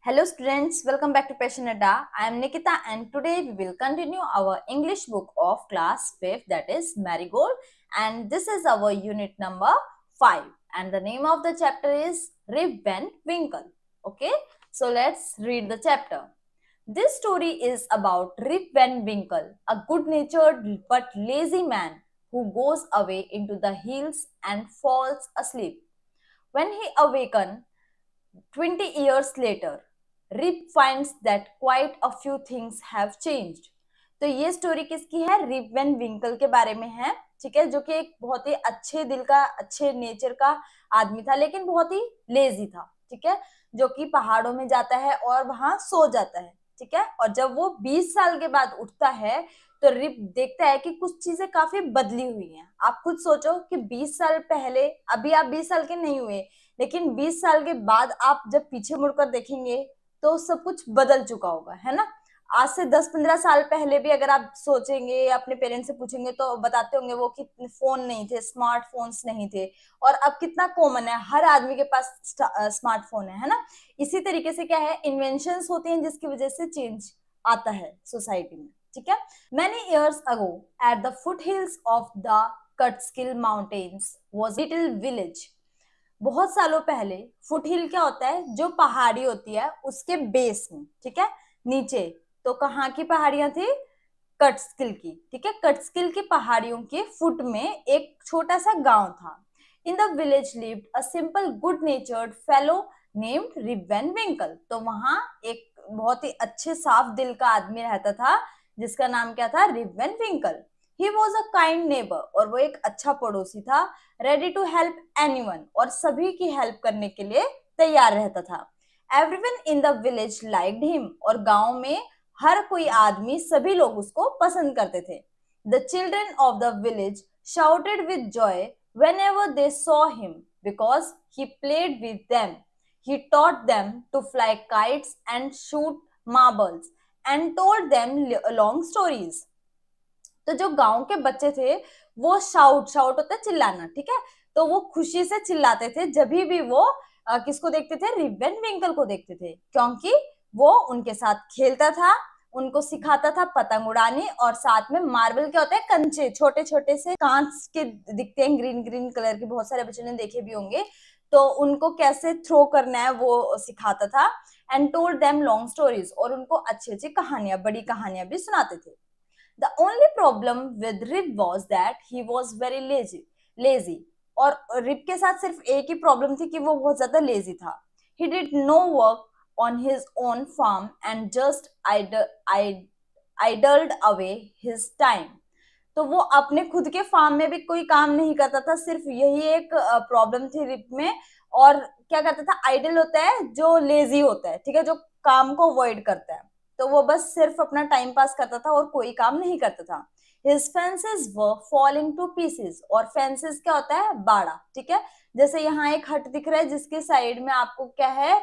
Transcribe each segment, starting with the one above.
Hello students, welcome back to Passionata. I am Nikita and today we will continue our English book of class 5th, that is Marigold, and this is our unit number 5 and the name of the chapter is Rip Van Winkle. Okay, so let's read the chapter. This story is about Rip Van Winkle, a good-natured but lazy man who goes away into the hills and falls asleep. When he awakens 20 years later, Rip finds that quite a few things have changed. तो ये story किसकी है? Rip Van विंकल के बारे में है, ठीक है, जो कि एक बहुत ही अच्छे दिल का, अच्छे नेचर का आदमी था, लेकिन बहुत ही लेजी था, ठीक है, जो कि पहाड़ों में जाता है और वहां सो जाता है, ठीक है। और जब वो 20 साल के बाद उठता है तो रिप देखता है कि कुछ चीजें काफी बदली हुई हैं। आप खुद सोचो कि 20 साल पहले, अभी आप 20 साल के नहीं हुए, लेकिन 20 साल के बाद आप जब पीछे मुड़कर देखेंगे तो सब कुछ बदल चुका होगा, है ना। आज से 10-15 साल पहले भी अगर आप सोचेंगे, अपने पेरेंट्स से पूछेंगे तो बताते होंगे वो कि फोन नहीं थे, स्मार्टफोन्स नहीं थे, और अब कितना कॉमन है, हर आदमी के पास स्मार्टफोन है ना। इसी तरीके से क्या है, इन्वेंशंस होती हैं जिसकी वजह से चेंज आता है सोसाइटी में, ठीक है। Many years ago at the foothills of the Catskill mountains was little village. बहुत सालों पहले फुट हिल क्या होता है? जो पहाड़ी होती है उसके बेस में, ठीक है, नीचे। तो कहाँ की पहाड़ियां थी? कटस्किल की, ठीक है। कटस्किल की पहाड़ियों के फुट में एक छोटा सा गांव था। In the village lived a simple good natured fellow named Rip Van Winkle. तो वहां एक बहुत ही अच्छे साफ दिल का आदमी रहता था जिसका नाम क्या था? Rip Van Winkle. He was a kind neighbour, और वो एक अच्छा पड़ोसी था। रेडी टू हेल्प एनीवन, और सभी की हेल्प करने के लिए तैयार रहता था। Everyone in the village liked him, और गांव में हर कोई आदमी, सभी लोग उसको पसंद करते थे। The children of the village shouted with joy whenever they saw him because he played with them. He taught them to fly kites and shoot marbles and told them long stories. तो जो गांव के बच्चे थे वो shout होता है चिल्लाना, ठीक है, तो वो खुशी से चिल्लाते थे जब भी वो किसको देखते थे? रिप वैन विंकल को देखते थे, क्योंकि वो उनके साथ खेलता था, उनको सिखाता था पतंग उड़ाने, और साथ में मार्बल क्या होता है? कंचे, छोटे छोटे से कांच के दिखते हैं, ग्रीन ग्रीन कलर के, बहुत सारे बच्चों ने देखे भी होंगे, तो उनको कैसे थ्रो करना है वो सिखाता था। And told them long stories, और उनको अच्छी अच्छी कहानियां, बड़ी कहानियां भी सुनाते थे। The only problem with Rip was that he was very lazy. और रिप के साथ सिर्फ एक ही प्रॉब्लम थी कि वो बहुत ज्यादा लेजी था। He did no work on his own farm and just idled away his time. तो वो अपने खुद के फार्म में भी कोई काम नहीं करता था, सिर्फ यही एक प्रॉब्लम थी रिप में। और क्या करता था? आइडल होता है जो लेजी होता है, ठीक है, जो काम को अवॉइड करता है, तो वो बस सिर्फ अपना टाइम पास करता था और कोई काम नहीं करता था। His fences were falling to pieces, और फेंसेस क्या होता है? बाड़ा, ठीक है। जैसे यहाँ एक हट दिख रहा है जिसके साइड में आपको क्या है?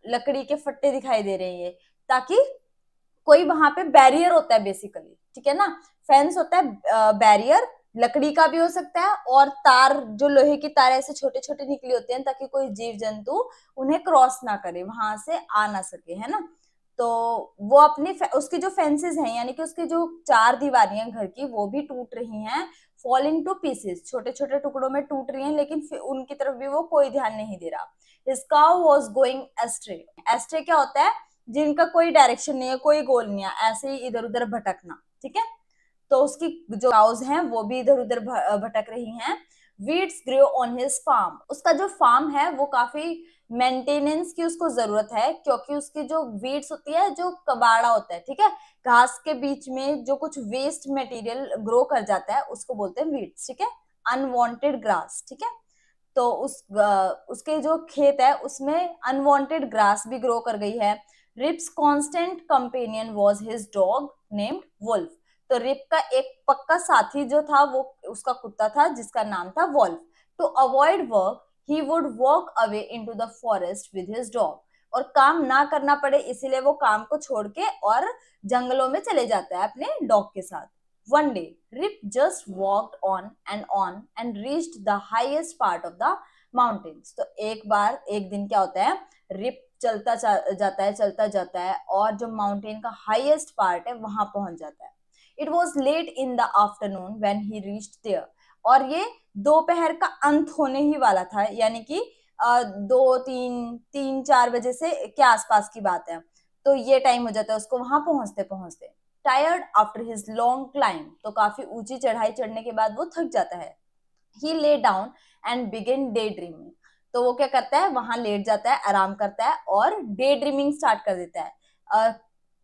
लकड़ी के फट्टे दिखाई दे रहे हैं, ताकि कोई वहां पे बैरियर होता है बेसिकली, ठीक है ना। फेंस होता है बैरियर, लकड़ी का भी हो सकता है, और तार, जो लोहे की तार ऐसे छोटे छोटे निकली होते हैं ताकि कोई जीव जंतु उन्हें क्रॉस ना करे, वहां से आ ना सके, है ना। तो वो अपनी उसकी जो फेंसेस हैं, यानी कि उसकी जो चार दीवारियां घर की, वो भी टूट रही हैं, फॉलिंग टू पीसेस, छोटे छोटे टुकड़ों में टूट रही हैं, लेकिन उनकी तरफ भी वो कोई ध्यान नहीं दे रहा। His cow was going ashtray. Ashtray क्या होता है? जिनका कोई डायरेक्शन नहीं है, कोई गोल नहीं है, ऐसे ही इधर उधर भटकना, ठीक है। तो उसकी जो काउज हैं वो भी इधर उधर भटक रही हैं। Weeds grow on his farm. उसका जो फार्म है वो काफी मेंटेनेंस की उसको जरूरत है, क्योंकि उसकी जो वीड्स होती है, जो कबाड़ा होता है, ठीक है, घास के बीच में जो कुछ वेस्ट मटेरियल ग्रो कर जाता है उसको बोलते हैं वीड्स, ठीक है, अनवांटेड ग्रास, ठीक है। तो उसके जो खेत है उसमें अनवांटेड ग्रास भी ग्रो कर गई है। Rip's constant companion was his dog named Wolf. तो रिप का एक पक्का साथी जो था वो उसका कुत्ता था जिसका नाम था Wolf. To avoid work he would walk away into the forest with his dog. और काम ना करना पड़े इसीलिए वो काम को छोड़ के और जंगलों में चले जाता है अपने डॉग के साथ। One day, Rip just walked on and reached the highest part of the mountains. तो एक दिन क्या होता है? रिप चलता जाता है और जो माउंटेन का हाईएस्ट पार्ट है वहां पहुंच जाता है. It was late in the afternoon when he reached there. और ये दोपहर का अंत होने ही वाला था, यानी कि 2 3 4 बजे से के आसपास की बात है. तो ये टाइम हो जाता है उसको वहां पहुंचते पहुंचते. Tired after his long climb, तो काफी ऊंची चढ़ाई चढ़ने के बाद वो थक जाता है. He lay down and begin daydreaming. तो वो क्या करता है, वहां लेट जाता है, आराम करता है और डे ड्रीमिंग स्टार्ट कर देता है.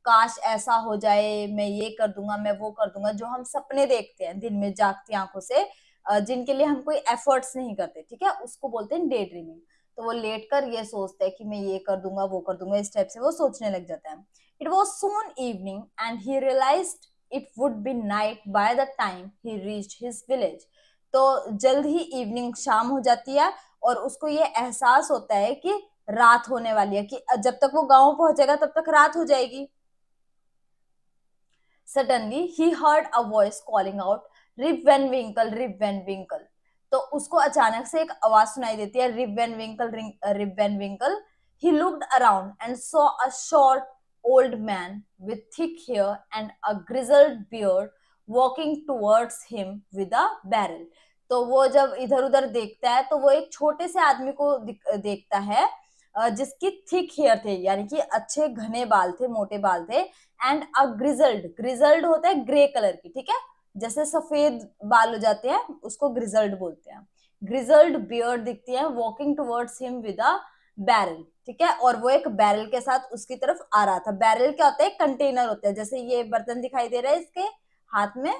काश ऐसा हो जाए, मैं ये कर दूंगा, मैं वो कर दूंगा, जो हम सपने देखते हैं दिन में जागती आंखों से, जिनके लिए हम कोई एफर्ट्स नहीं करते, ठीक है, उसको बोलते हैं डे ड्रीमिंग. तो वो लेट कर ये सोचता है कि मैं ये कर दूंगा, वो कर दूंगा, इस टाइप से वो सोचने लग जाता है. It was soon evening and he realised it would be night by the time he reached his village. तो जल्द ही इवनिंग, शाम हो जाती है और उसको ये एहसास होता है कि रात होने वाली है, कि जब तक वो गांव पहुंचेगा तब तक रात हो जाएगी. Suddenly he heard a voice calling out, Rip Van Winkle, Rip Van Winkle. तो उसको अचानक से एक आवाज सुनाई देती है, Rip Van Winkle, Rip Van Winkle. He looked around and saw a short old man with thick hair and a grizzled beard walking towards him with a barrel. तो वो जब इधर उधर देखता है तो वो एक छोटे से आदमी को देखता है, जिसकी थिक हेयर थे, यानी कि अच्छे घने बाल थे, मोटे बाल थे. एंड अ ग्रिजल्ड, ग्रिजल्ड होता है ग्रे कलर की, ठीक है, जैसे सफेद बाल हो जाते हैं उसको ग्रिजल्ड बोलते हैं. ग्रिजल्ड बियर्ड दिखती है, walking towards him with a barrel, ठीक है, और वो एक बैरल के साथ उसकी तरफ आ रहा था. बैरल क्या होता है, कंटेनर होता है, जैसे ये बर्तन दिखाई दे रहा है इसके हाथ में,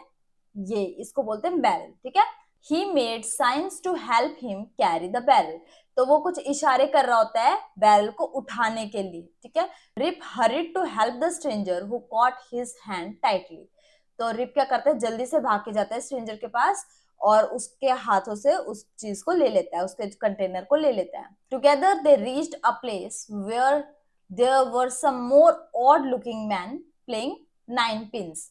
ये इसको बोलते हैं बैरल, ठीक है. He made signs to help him carry the barrel. तो वो कुछ इशारे कर रहा होता है बैरल को उठाने के लिए, ठीक है. Rip hurried to help the stranger who caught his hand tightly. तो रिप क्या करता है, जल्दी से भाग के जाता है स्ट्रेंजर के पास और उसके हाथों से उस चीज को ले लेता है, उसके कंटेनर को ले लेता है. Together they reached a place where there were some more odd looking man playing nine pins.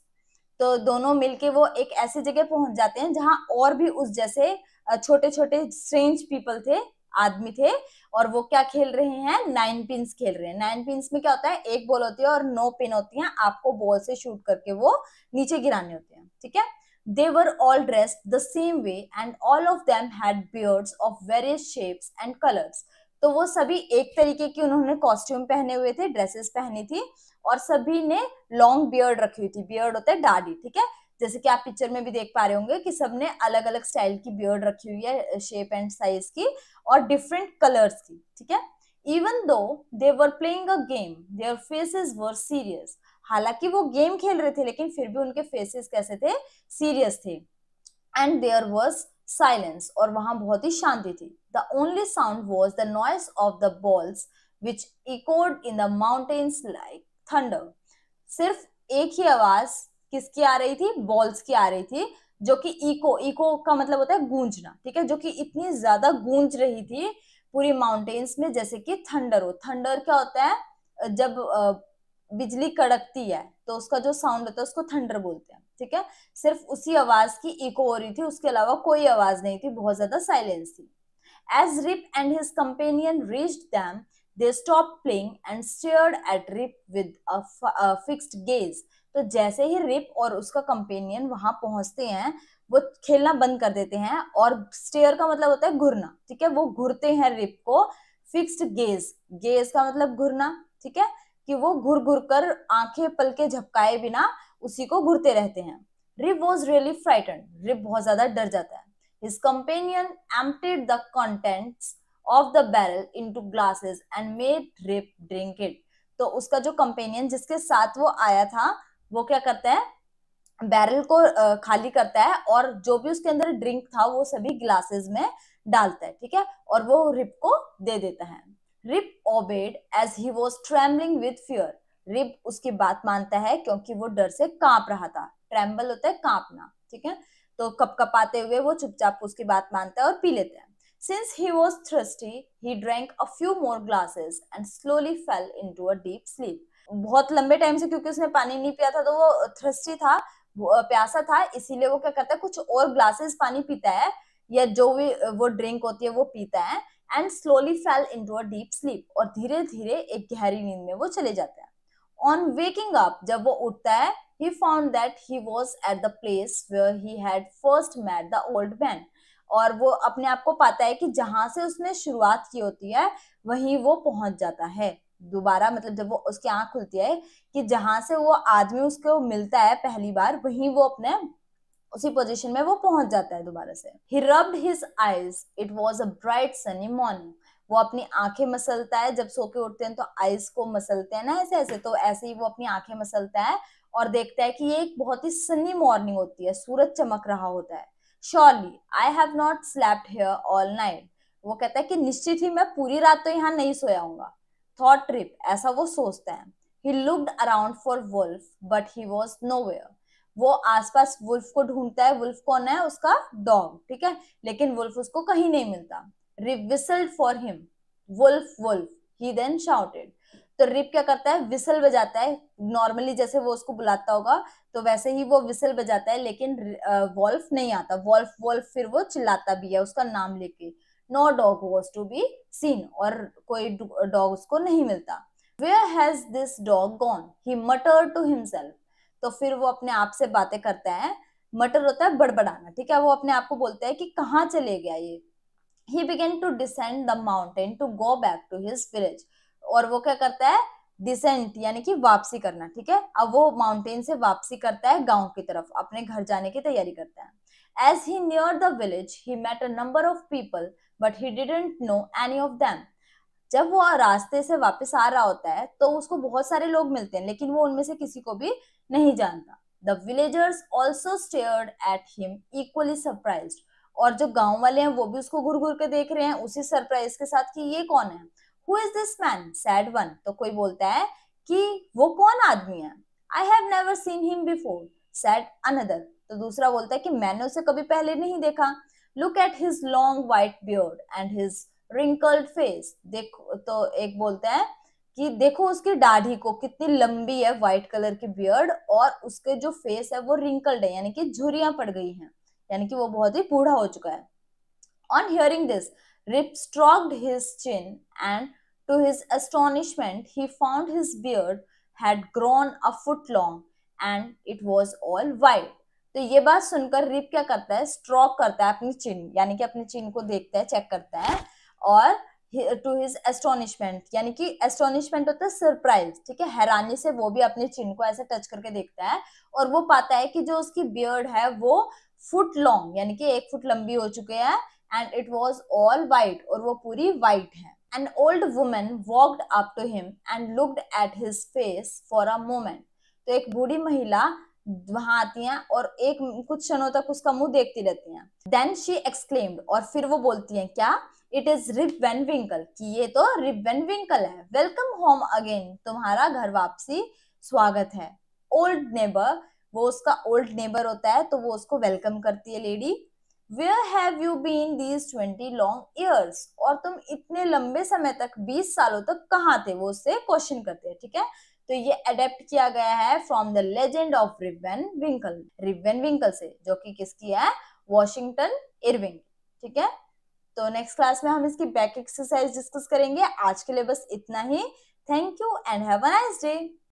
तो दोनों मिलके वो एक ऐसी जगह पहुंच जाते हैं जहां और भी उस जैसे छोटे छोटे स्ट्रेंज पीपल थे, आदमी थे, और वो क्या खेल रहे हैं, नाइन पिंस खेल रहे हैं. नाइन पिंस में क्या होता है, एक बॉल होती है और 9 पिन होती हैं, आपको बॉल से शूट करके वो नीचे गिराने होते हैं, ठीक है. They were all dressed the same way and all of them had beards of various shapes and colours. तो वो सभी एक तरीके की उन्होंने कॉस्ट्यूम पहने हुए थे, ड्रेसेस पहनी थी, और सभी ने लॉन्ग बियर्ड रखी हुई थी. बियर्ड होता है दाढ़ी, ठीक है, जैसे कि आप पिक्चर में भी देख पा रहे होंगे कि सबने अलग अलग स्टाइल की बियर्ड रखी हुई है, शेप एंड साइज की, और डिफरेंट कलर्स की, ठीक है. Even though they were playing a game their faces were serious. हालांकि वो गेम खेल रहे थे लेकिन फिर भी उनके फेसेस कैसे थे, सीरियस थे. एंड देयर वॉज साइलेंस, और वहां बहुत ही शांति थी. The only sound was the noise of the balls which echoed in the mountains like thunder. सिर्फ एक ही आवाज किसकी आ रही थी, बॉल्स की आ रही थी, जो कि इको, इको का मतलब होता है गूंजना, ठीक है, जो कि इतनी ज्यादा गूंज रही थी पूरी माउंटेन्स में, जैसे कि थंडर हो. थंडर क्या होता है, जब बिजली कड़कती है तो उसका जो साउंड होता है उसको थंडर बोलते हैं, ठीक है. सिर्फ उसी आवाज की इको हो रही थी, उसके अलावा कोई आवाज नहीं थी, बहुत ज्यादा साइलेंस थी. As Rip and his companion reached them, they stopped playing and stared at Rip with a fixed gaze. तो जैसे ही रिप और उसका कंपेनियन वहां पहुंचते हैं, वो खेलना बंद कर देते हैं, और स्टेयर का मतलब होता है घूरना, ठीक है, वो घूरते हैं रिप को. फिक्स्ड गेज, गेज का मतलब घूरना, ठीक है, कि वो घूर घूर कर आंखें पलके झपकाए बिना उसी को घूरते रहते हैं. Rip was really frightened, Rip बहुत ज्यादा डर जाता है. His companion emptied the contents of the barrel into glasses and made Rip drink it. तो उसका जो कंपेनियन जिसके साथ वो आया था, वो क्या करता है, बैरल को खाली करता है और जो भी उसके अंदर ड्रिंक था वो सभी ग्लासेस में डालता है, ठीक है, और वो रिप को दे देता है. Rip obeyed as he was trembling with fear. Rip उसकी बात मानता है क्योंकि वो डर से कांप रहा था. ट्रेम्बल होता है कांपना, ठीक है, तो कपकपाते हुए वो चुपचाप उसकी बात मानता है और पी लेता है. Since he was thirsty, he drank a few more glasses and slowly fell into a deep sleep. बहुत लंबे टाइम से, क्योंकि उसने पानी नहीं पिया था तो वो थ्रस्टी था, प्यासा था, इसीलिए वो क्या करता है, कुछ और ग्लासेस पानी पीता है, या जो भी वो ड्रिंक होती है वो पीता है. And slowly fail into a deep sleep, और धीरे धीरे एक गहरी नींद में वो चले जाता है. ऑन वेकिंग अप, जब वो उठता है, he found that he was at the place where he had first met the old man. और वो अपने आप को पाता है कि जहां से उसने शुरुआत की होती है वहीं वो पहुंच जाता है दोबारा. मतलब जब वो उसकी आंख खुलती है कि जहां से वो आदमी उसको मिलता है पहली बार, वहीं वो अपने उसी पोजीशन में वो पहुंच जाता है दोबारा से. He rubbed his eyes. It was a bright sunny morning. वो अपनी आंखें मसलता है, जब सो के उठते हैं तो आईज को मसलते हैं ना ऐसे ऐसे, तो ऐसे ही वो अपनी आंखें मसलता है और देखता है कि ये एक बहुत ही सनी मॉर्निंग होती है, सूरज चमक रहा होता है. Surely I have not slept here all night. वो कहता है कि निश्चित ही मैं पूरी रात तो यहाँ नहीं सोया हूंगा. थॉट ट्रिप, ऐसा वो सोचता है. He looked around for Wolf but he was nowhere. वो आसपास वुल्फ को ढूंढता है. वुल्फ कौन है? उसका डॉग, ठीक है, लेकिन वुल्फ उसको कहीं नहीं मिलता. Rip whistled for him. Wolf Wolf, he then shouted. तो रिप क्या करता है? विसल बजाता है. नॉर्मली जैसे वो उसको बुलाता होगा तो वैसे ही वो विसल बजाता है, लेकिन वॉल्फ नहीं आता. वॉल्फ वॉल्फ फिर वो चिल्लाता भी है उसका नाम लेके. No dog was to be seen, और कोई डॉग उसको नहीं मिलता. Where has this dog gone, he muttered to himself. तो फिर वो अपने आप से बातें करता है. मटर होता है बड़बड़ाना, ठीक है. वो अपने आप को बोलता है कि कहाँ चले गया ये. he began to descend the mountain to go back to his village. और वो क्या करता है? डिसेंट यानी कि वापसी करना, ठीक है. अब वो माउंटेन से वापसी करता है गांव की तरफ, अपने घर जाने की तैयारी करता है. as he neared the village he met a number of people but he didn't know any of them. जब वो रास्ते से वापस आ रहा होता है तो उसको बहुत सारे लोग मिलते हैं, लेकिन वो उनमें से किसी को भी नहीं जानता. The villagers also stared at him equally surprised. और जो गांव वाले हैं वो भी उसको घूर घूर के देख रहे हैं उसी सरप्राइज के साथ कि ये कौन है. Who is this man, sad one. तो कोई बोलता है कि वो कौन आदमी है. I have never seen him before, sad another. तो दूसरा बोलता है कि मैंने उसे कभी पहले नहीं देखा. Look at his long white beard and his wrinkled face. देखो, तो एक बोलता है कि देखो उसकी दाढ़ी को, कितनी लंबी है व्हाइट कलर की बियर्ड, और उसके जो फेस है वो रिंकल्ड है, यानी कि झुर्रियां पड़ गई हैं, यानी कि वो बहुत ही बूढ़ा हो चुका है. On hearing this Rip stroked his chin and to his astonishment he found his beard had grown a foot long and it was all white. तो ये बात सुनकर रिप क्या करता है? स्ट्रोक करता है अपनी चिन, यानी कि अपनी चिन को देखता है, चेक करता है. और टू हिज एस्टोनिशमेंट, यानी कि एस्टोनिशमेंट होता है सरप्राइज, ठीक है, हैरानी से वो भी अपनी चिन को ऐसे टच करके देखता है और वो पाता है कि जो उसकी बियर्ड है वो फुट लॉन्ग, यानी कि 1 फुट लंबी हो चुके हैं. And it was all white, और वो पूरी वाइट है. An old woman walked up to him and looked at his face for a moment. तो एक बूढ़ी महिला वहां आती हैं और एक कुछ क्षणों तक उसका मुंह देखती रहती हैं. देन शी एक्सक्लेम्ड, और फिर वो बोलती हैं क्या? इट इज रिप वैन विंकल, कि ये तो रिप वैन विंकल है. वेलकम होम अगेन, तुम्हारा घर वापसी स्वागत है. ओल्ड नेबर, वो उसका ओल्ड नेबर होता है, तो वो उसको वेलकम करती है lady. Where have you been these 20 long years, और तुम इतने लंबे समय तक, 20 सालों तक कहाँ थे? वो उससे क्वेश्चन करते हैं, ठीक है. तो ये अडेप्ट किया गया है from the legend of Rip Van Winkle, Rip Van Winkle से, जो कि किसकी है? वॉशिंगटन इरविंग, ठीक है. तो नेक्स्ट क्लास में हम इसकी बैक एक्सरसाइज डिस्कस करेंगे. आज के लिए बस इतना ही. Thank you and have a nice day.